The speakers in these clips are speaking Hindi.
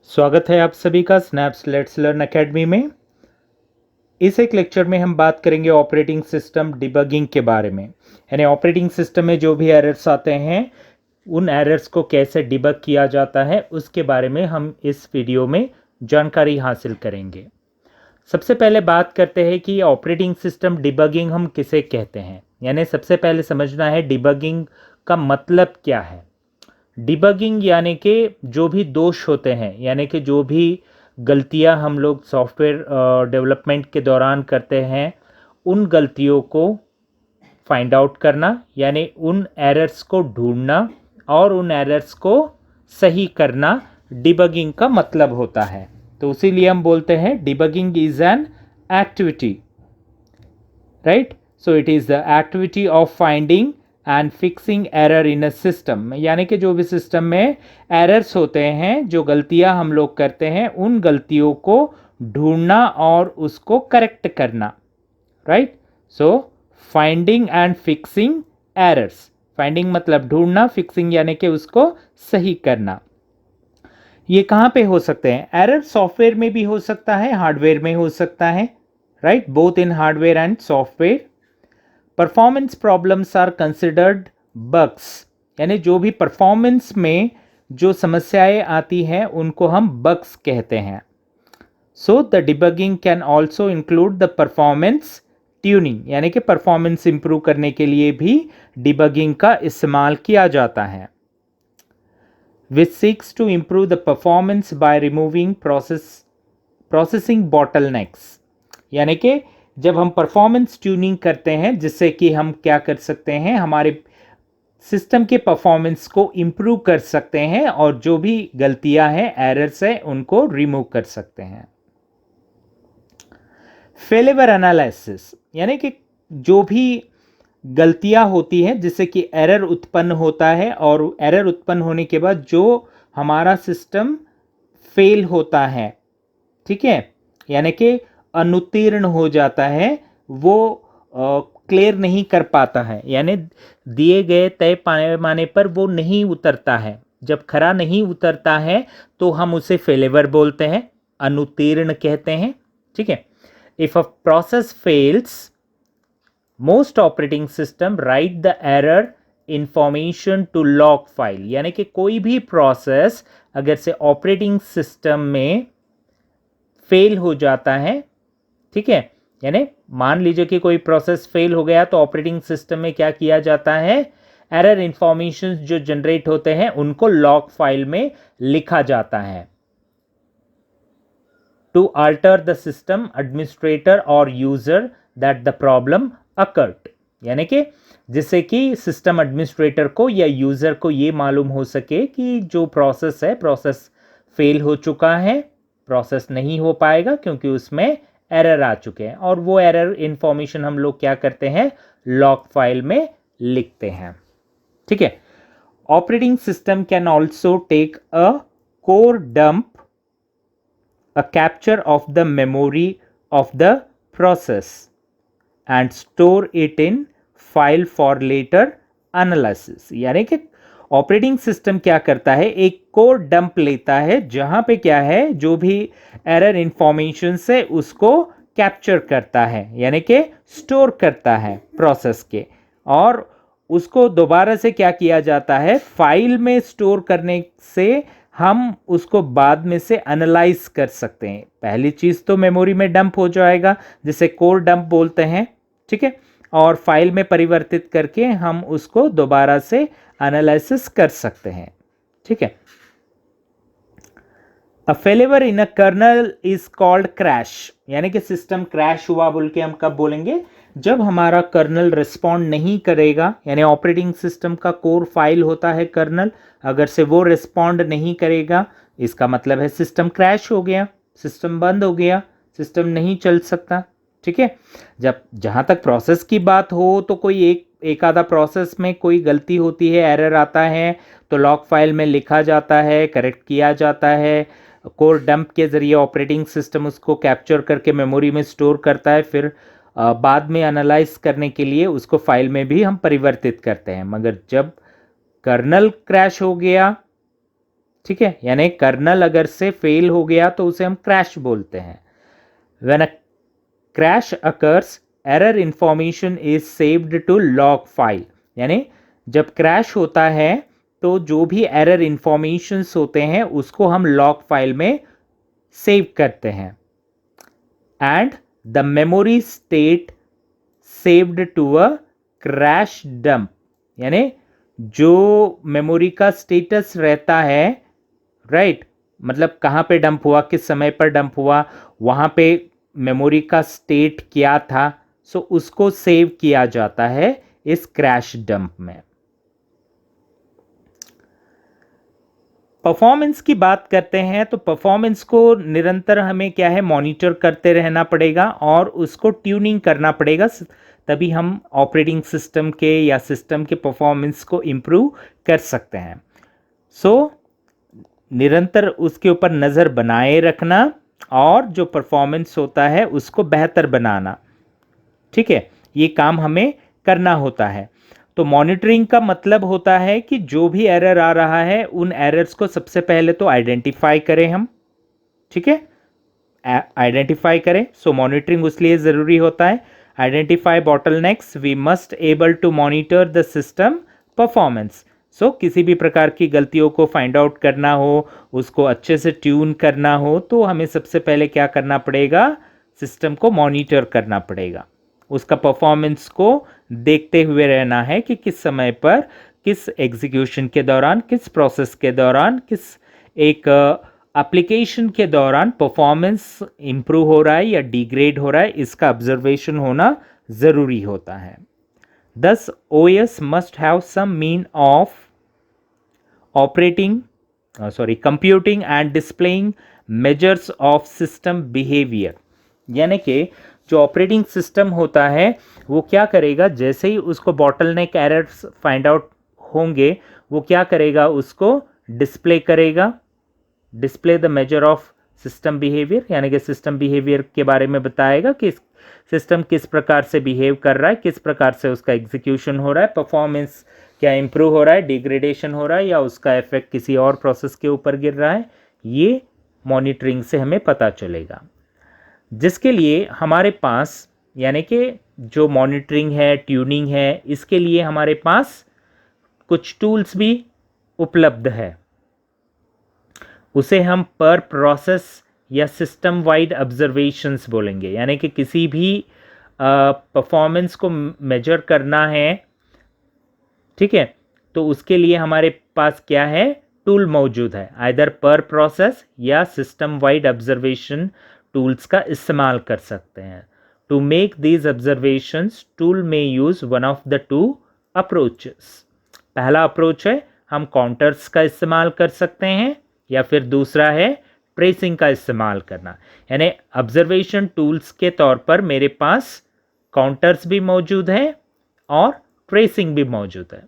स्वागत है आप सभी का स्नैप्स लेट्स लर्न एकेडमी में। इस एक लेक्चर में हम बात करेंगे ऑपरेटिंग सिस्टम डिबगिंग के बारे में। यानी ऑपरेटिंग सिस्टम में जो भी एरर्स आते हैं उन एरर्स को कैसे डिबग किया जाता है उसके बारे में हम इस वीडियो में जानकारी हासिल करेंगे। सबसे पहले बात करते हैं कि ऑपरेटिंग सिस्टम डिबगिंग हम किसे कहते हैं। यानी सबसे पहले समझना है डिबगिंग का मतलब क्या है। डिबगिंग यानी कि जो भी दोष होते हैं, यानी कि जो भी गलतियां हम लोग सॉफ्टवेयर डेवलपमेंट के दौरान करते हैं उन गलतियों को फाइंड आउट करना, यानी उन एरर्स को ढूंढना और उन एरर्स को सही करना डिबगिंग का मतलब होता है। तो इसीलिए हम बोलते हैं debugging is an activity, right. So it is the activity of finding and fixing error in a system. यानी कि जो भी सिस्टम में एरर्स होते हैं, जो गलतियां हम लोग करते हैं, उन गलतियों को ढूंढना और उसको करेक्ट करना, right. So finding and fixing errors. Finding मतलब ढूंढना, फिक्सिंग यानी कि उसको सही करना। ये कहाँ पे हो सकते हैं? एरर सॉफ्टवेयर में भी हो सकता है, हार्डवेयर में हो सकता है, right. Both in hardware and software. Performance problems are considered bugs. यानी जो भी परफॉर्मेंस में जो समस्याएं आती हैं उनको हम बग्स कहते हैं। So the debugging can also include the performance tuning, यानी कि परफॉर्मेंस इंप्रूव करने के लिए भी डिबगिंग का इस्तेमाल किया जाता है। Which seeks to improve the performance by removing processing bottlenecks. यानी कि जब हम परफॉर्मेंस ट्यूनिंग करते हैं, जिससे कि हम क्या कर सकते हैं, हमारे सिस्टम के परफॉर्मेंस को इम्प्रूव कर सकते हैं और जो भी गलतियां हैं, एरर्स हैं, उनको रिमूव कर सकते हैं। फेलियर एनालिसिस, यानी कि जो भी गलतियां होती हैं जिससे कि एरर उत्पन्न होता है और एरर उत्पन्न होने के बाद जो हमारा सिस्टम फेल होता है, ठीक है, यानी कि अनुत्तीर्ण हो जाता है, वो क्लियर नहीं कर पाता है, यानी दिए गए तय पैमाने पर वो नहीं उतरता है। जब खरा नहीं उतरता है तो हम उसे फेलियर बोलते हैं, अनुत्तीर्ण कहते हैं, ठीक है। If a process fails, most operating system write the error information to log file. यानी कि कोई भी प्रोसेस अगर से ऑपरेटिंग सिस्टम में फेल हो जाता है, ठीक है, यानी मान लीजिए कि कोई प्रोसेस फेल हो गया तो ऑपरेटिंग सिस्टम में क्या किया जाता है, एरर इंफॉर्मेशन जो जनरेट होते हैं उनको लॉग फाइल में लिखा जाता है। To alter the system administrator or user that the problem occurred. यानी कि जिससे कि सिस्टम एडमिनिस्ट्रेटर को या यूजर को ये मालूम हो सके कि जो प्रोसेस है, प्रोसेस फेल हो चुका है, प्रोसेस नहीं हो पाएगा क्योंकि उसमें एरर आ चुके हैं, और वो एरर इंफॉर्मेशन हम लोग क्या करते हैं, लॉग फाइल में लिखते हैं, ठीक है। Operating system can also take a core dump, a capture of the memory of the process and store it in file for later analysis। यानी कि ऑपरेटिंग सिस्टम क्या करता है, एक कोर डंप लेता है जहां पे क्या है, जो भी एरर इंफॉर्मेशन से उसको कैप्चर करता है, यानी कि स्टोर करता है प्रोसेस के, और उसको दोबारा से क्या किया जाता है, फाइल में स्टोर करने से हम उसको बाद में से एनालाइज कर सकते हैं। पहली चीज़ तो मेमोरी में डंप हो जाएगा जिसे कोर डंप बोलते हैं, ठीक है, और फाइल में परिवर्तित करके हम उसको दोबारा से एनालिसिस कर सकते हैं, ठीक है। A failure in a kernel is called crash. यानी कि सिस्टम क्रैश हुआ बोल के हम कब बोलेंगे, जब हमारा कर्नल रिस्पॉन्ड नहीं करेगा, यानी ऑपरेटिंग सिस्टम का कोर फाइल होता है कर्नल, अगर से वो रिस्पॉन्ड नहीं करेगा, इसका मतलब है सिस्टम क्रैश हो गया, सिस्टम बंद हो गया, सिस्टम नहीं चल सकता, ठीक है। जब जहाँ तक प्रोसेस की बात हो तो कोई एक आधा प्रोसेस में कोई गलती होती है, एरर आता है, तो लॉग फाइल में लिखा जाता है, करेक्ट किया जाता है, कोर डंप के ज़रिए ऑपरेटिंग सिस्टम उसको कैप्चर करके मेमोरी में स्टोर करता है, फिर बाद में एनालाइज करने के लिए उसको फाइल में भी हम परिवर्तित करते हैं। मगर जब कर्नल क्रैश हो गया, ठीक है, यानी कर्नल अगर से फेल हो गया तो उसे हम क्रैश बोलते हैं। When a crash occurs error information is saved to log file, यानी जब क्रैश होता है तो जो भी एरर इंफॉर्मेशंस होते हैं उसको हम लॉग फाइल में सेव करते हैं। And the memory state saved to a crash dump, यानी जो मेमोरी का स्टेटस रहता है, राइट, मतलब कहाँ पे डंप हुआ, किस समय पर डंप हुआ, वहाँ पे मेमोरी का स्टेट क्या था, सो उसको सेव किया जाता है इस क्रैश डंप में। परफॉर्मेंस की बात करते हैं तो परफॉर्मेंस को निरंतर हमें क्या है, मॉनिटर करते रहना पड़ेगा और उसको ट्यूनिंग करना पड़ेगा, तभी हम ऑपरेटिंग सिस्टम के या सिस्टम के परफॉर्मेंस को इम्प्रूव कर सकते हैं। सो निरंतर उसके ऊपर नज़र बनाए रखना और जो परफॉर्मेंस होता है उसको बेहतर बनाना, ठीक है, ये काम हमें करना होता है। तो मॉनिटरिंग का मतलब होता है कि जो भी एरर आ रहा है उन एरर्स को सबसे पहले तो आइडेंटिफाई करें हम, ठीक है, आइडेंटिफाई करें। सो मॉनिटरिंग उसलिए ज़रूरी होता है। Identify bottlenecks, we must able to monitor the system performance. So किसी भी प्रकार की गलतियों को फाइंड आउट करना हो, उसको अच्छे से ट्यून करना हो, तो हमें सबसे पहले क्या करना पड़ेगा, सिस्टम को मॉनिटर करना पड़ेगा, उसका परफॉर्मेंस को देखते हुए रहना है कि किस समय पर, किस एग्जीक्यूशन के दौरान, किस प्रोसेस के दौरान, किस एक एप्लीकेशन के दौरान परफॉर्मेंस इंप्रूव हो रहा है या डिग्रेड हो रहा है, इसका ऑब्जर्वेशन होना ज़रूरी होता है। Thus, OS must have some mean of computing and displaying measures of system behavior, यानी कि जो ऑपरेटिंग सिस्टम होता है वो क्या करेगा, जैसे ही उसको बॉटलनेक एरर्स फाइंड आउट होंगे वो क्या करेगा, उसको डिस्प्ले करेगा, display the measure of system behaviour, यानी कि सिस्टम बिहेवियर के बारे में बताएगा कि सिस्टम किस प्रकार से बिहेव कर रहा है, किस प्रकार से उसका एग्जीक्यूशन हो रहा है, परफॉर्मेंस क्या इंप्रूव हो रहा है, डिग्रेडेशन हो रहा है या उसका इफेक्ट किसी और प्रोसेस के ऊपर गिर रहा है, ये मॉनिटरिंग से हमें पता चलेगा। जिसके लिए हमारे पास, यानी कि जो मॉनिटरिंग है, ट्यूनिंग है, इसके लिए हमारे पास कुछ टूल्स भी उपलब्ध है। उसे हम पर प्रोसेस या सिस्टम वाइड ऑब्जर्वेशंस बोलेंगे, यानी कि किसी भी परफॉर्मेंस को मेजर करना है, ठीक है, तो उसके लिए हमारे पास क्या है, टूल मौजूद है, आइदर पर प्रोसेस या सिस्टम वाइड ऑब्जर्वेशन टूल्स का इस्तेमाल कर सकते हैं। To make these observations tool में use one of the two approaches. पहला अप्रोच है हम काउंटर्स का इस्तेमाल कर सकते हैं या फिर दूसरा है ट्रेसिंग का इस्तेमाल करना, यानी ऑब्जर्वेशन टूल्स के तौर पर मेरे पास काउंटर्स भी मौजूद है और ट्रेसिंग भी मौजूद है।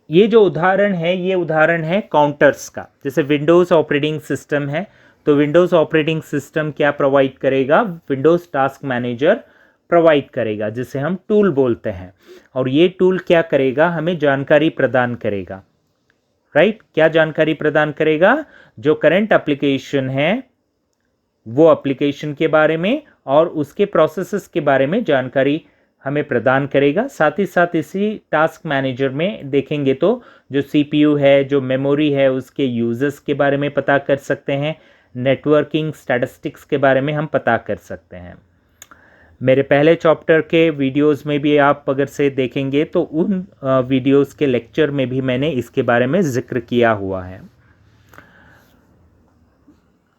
ये जो उदाहरण है, ये उदाहरण है काउंटर्स का। जैसे विंडोज़ ऑपरेटिंग सिस्टम है, तो विंडोज़ ऑपरेटिंग सिस्टम क्या प्रोवाइड करेगा, विंडोज़ टास्क मैनेजर प्रोवाइड करेगा, जिसे हम टूल बोलते हैं। और ये टूल क्या करेगा, हमें जानकारी प्रदान करेगा, राइट, क्या जानकारी प्रदान करेगा, जो करंट एप्लीकेशन है वो एप्लीकेशन के बारे में और उसके प्रोसेसेस के बारे में जानकारी हमें प्रदान करेगा। साथ ही साथ इसी टास्क मैनेजर में देखेंगे तो जो सीपीयू है, जो मेमोरी है, उसके यूजर्स के बारे में पता कर सकते हैं, नेटवर्किंग स्टैटिस्टिक्स के बारे में हम पता कर सकते हैं। मेरे पहले चैप्टर के वीडियोस में भी आप अगर से देखेंगे तो उन वीडियोस के लेक्चर में भी मैंने इसके बारे में जिक्र किया हुआ है।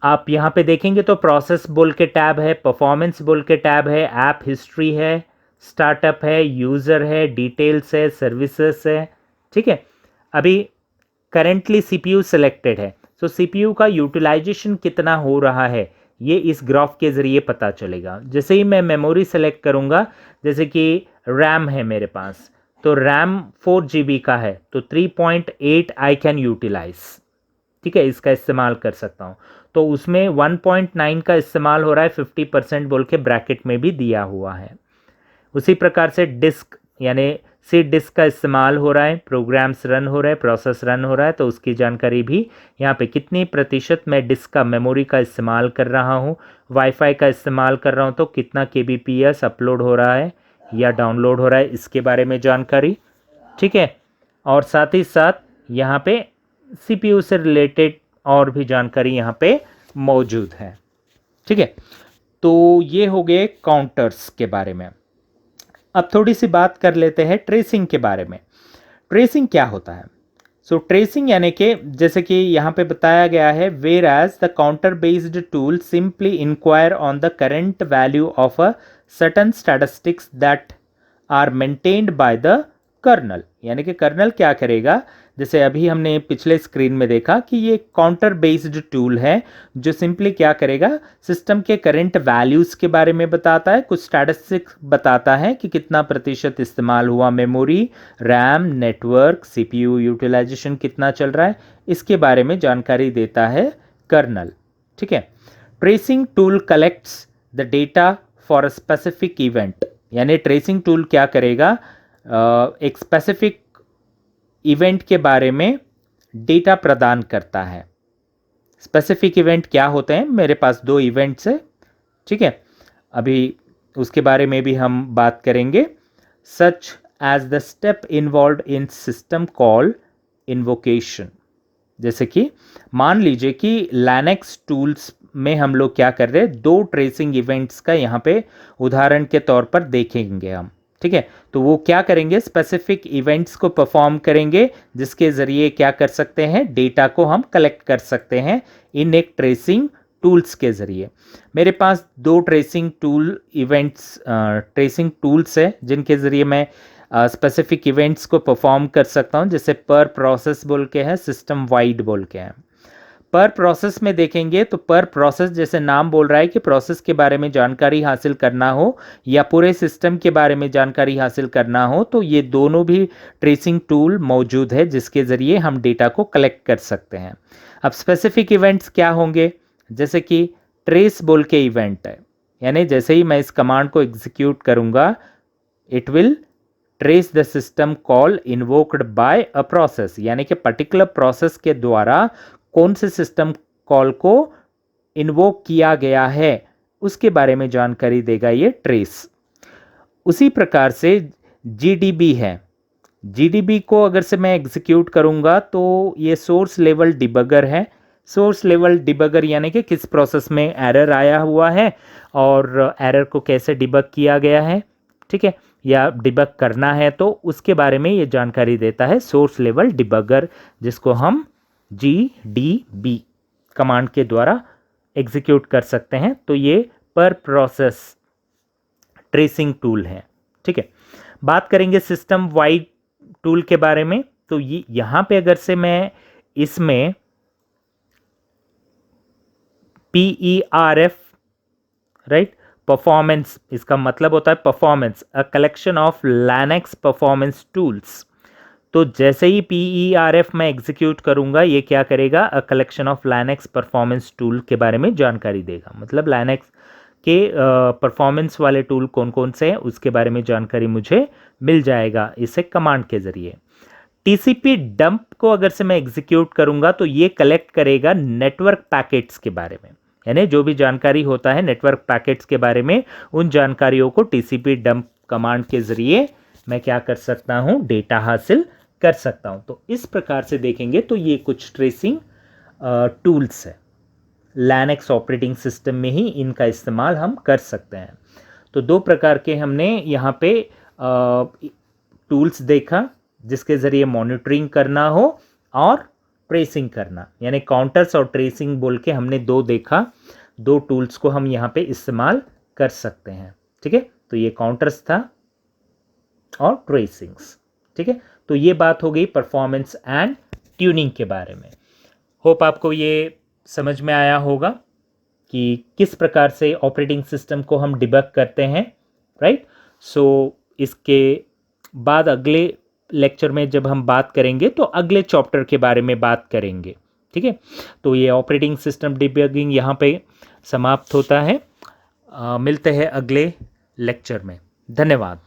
आप यहाँ पे देखेंगे तो प्रोसेस बोल के टैब है, परफॉर्मेंस बोल के टैब है, ऐप हिस्ट्री है, स्टार्टअप है, यूज़र है, डिटेल्स है, सर्विसेज है, ठीक है। अभी करेंटली सीपीयू सिलेक्टेड है, तो सीपीयू का यूटिलाइजेशन कितना हो रहा है ये इस ग्राफ के ज़रिए पता चलेगा। जैसे ही मैं मेमोरी सेलेक्ट करूँगा, जैसे कि रैम है मेरे पास, तो रैम 4 GB का है, तो 3.8 आई कैन यूटिलाइज, ठीक है, इसका इस्तेमाल कर सकता हूँ। तो उसमें 1.9 का इस्तेमाल हो रहा है, 50% बोल के ब्रैकेट में भी दिया हुआ है। उसी प्रकार से डिस्क यानी सीड डिस्क का इस्तेमाल हो रहा है, प्रोग्राम्स रन हो रहे हैं, प्रोसेस रन हो रहा है, तो उसकी जानकारी भी यहाँ पे कितनी प्रतिशत मैं डिस्क का मेमोरी का इस्तेमाल कर रहा हूँ, वाईफाई का इस्तेमाल कर रहा हूँ तो कितना kbps अपलोड हो रहा है या डाउनलोड हो रहा है, इसके बारे में जानकारी। ठीक है, और साथ ही साथ यहाँ पे CPU से रिलेटेड और भी जानकारी यहाँ पे मौजूद है। ठीक है, तो ये हो गए काउंटर्स के बारे में। अब थोड़ी सी बात कर लेते हैं ट्रेसिंग के बारे में। ट्रेसिंग क्या होता है? सो ट्रेसिंग यानी कि जैसे कि यहाँ पे बताया गया है, where as the counter based tool simply inquire on the current value of a certain statistics that are maintained by the kernel. यानी कि कर्नल क्या करेगा, जैसे अभी हमने पिछले स्क्रीन में देखा कि ये काउंटर बेस्ड टूल है जो सिंपली क्या करेगा, सिस्टम के करंट वैल्यूज़ के बारे में बताता है, कुछ स्टैटिस्टिक्स बताता है कि कितना प्रतिशत इस्तेमाल हुआ memory, RAM, network, CPU utilization कितना चल रहा है, इसके बारे में जानकारी देता है कर्नल। ठीक है, tracing tool collects the data for a specific event. यानी ट्रेसिंग टूल क्या करेगा, एक स्पेसिफिक इवेंट के बारे में डेटा प्रदान करता है। स्पेसिफिक इवेंट क्या होते हैं, मेरे पास 2 इवेंट्स है। ठीक है, अभी उसके बारे में भी हम बात करेंगे। Such as the step involve in system call invocation. जैसे कि मान लीजिए कि Linux टूल्स में हम लोग क्या कर रहे हैं, 2 ट्रेसिंग इवेंट्स का यहाँ पे उदाहरण के तौर पर देखेंगे हम। ठीक है, तो वो क्या करेंगे, स्पेसिफिक इवेंट्स को परफॉर्म करेंगे जिसके ज़रिए क्या कर सकते हैं, डेटा को हम कलेक्ट कर सकते हैं इन एक ट्रेसिंग टूल्स के ज़रिए। मेरे पास 2 ट्रेसिंग टूल्स है जिनके ज़रिए मैं स्पेसिफिक इवेंट्स को परफॉर्म कर सकता हूं, जैसे पर प्रोसेस बोल के है, सिस्टम वाइड बोल के है। पर प्रोसेस में देखेंगे तो पर प्रोसेस जैसे नाम बोल रहा है कि प्रोसेस के बारे में जानकारी हासिल करना हो या पूरे सिस्टम के बारे में जानकारी हासिल करना हो, तो ये दोनों भी ट्रेसिंग टूल मौजूद है जिसके ज़रिए हम डेटा को कलेक्ट कर सकते हैं। अब स्पेसिफिक इवेंट्स क्या होंगे, जैसे कि ट्रेस बोल के इवेंट है, यानी जैसे ही मैं इस कमांड को एग्जीक्यूट करूँगा, it will trace the system call invoked by a process. यानी कि पर्टिकुलर प्रोसेस के द्वारा कौन से सिस्टम कॉल को इन्वोक किया गया है उसके बारे में जानकारी देगा ये ट्रेस। उसी प्रकार से GDB है, GDB को अगर से मैं एग्जीक्यूट करूंगा तो ये सोर्स लेवल डिबगर है। सोर्स लेवल डिबगर यानी कि किस प्रोसेस में एरर आया हुआ है और एरर को कैसे डिबग किया गया है, ठीक है, या डिबग करना है, तो उसके बारे में ये जानकारी देता है सोर्स लेवल डिबगर, जिसको हम GDB कमांड के द्वारा एग्जीक्यूट कर सकते हैं। तो ये पर प्रोसेस ट्रेसिंग टूल है। ठीक है, बात करेंगे सिस्टम वाइड टूल के बारे में। तो ये यहाँ पे अगर से मैं इसमें PERF राइट, परफॉर्मेंस, इसका मतलब होता है performance, a collection of Linux performance tools. तो जैसे ही PERF मैं एग्जीक्यूट करूंगा, ये क्या करेगा, a collection of Linux performance tool के बारे में जानकारी देगा। मतलब Linux के परफॉर्मेंस वाले टूल कौन कौन से हैं उसके बारे में जानकारी मुझे मिल जाएगा इसे कमांड के ज़रिए। TCP डंप को अगर से मैं एग्जीक्यूट करूंगा तो ये कलेक्ट करेगा नेटवर्क पैकेट्स के बारे में, यानी जो भी जानकारी होता है नेटवर्क पैकेट्स के बारे में, उन जानकारियों को TCP डंप कमांड के ज़रिए मैं क्या कर सकता हूँ, डेटा हासिल कर सकता हूँ। तो इस प्रकार से देखेंगे तो ये कुछ ट्रेसिंग टूल्स है, Linux ऑपरेटिंग सिस्टम में ही इनका इस्तेमाल हम कर सकते हैं। तो 2 प्रकार के हमने यहाँ पे टूल्स देखा जिसके ज़रिए मॉनिटरिंग करना हो और ट्रेसिंग करना, यानी काउंटर्स और ट्रेसिंग बोल के हमने 2 देखा। 2 टूल्स को हम यहाँ पे इस्तेमाल कर सकते हैं। ठीक है, तो ये काउंटर्स था और ट्रेसिंग्स। ठीक है, तो ये बात हो गई परफॉर्मेंस एंड ट्यूनिंग के बारे में। होप आपको ये समझ में आया होगा कि किस प्रकार से ऑपरेटिंग सिस्टम को हम डिबग करते हैं, राइट। सो इसके बाद अगले लेक्चर में जब हम बात करेंगे तो अगले चैप्टर के बारे में बात करेंगे। ठीक है, तो ये ऑपरेटिंग सिस्टम डिबगिंग यहाँ पे समाप्त होता है। मिलते हैं अगले लेक्चर में। धन्यवाद।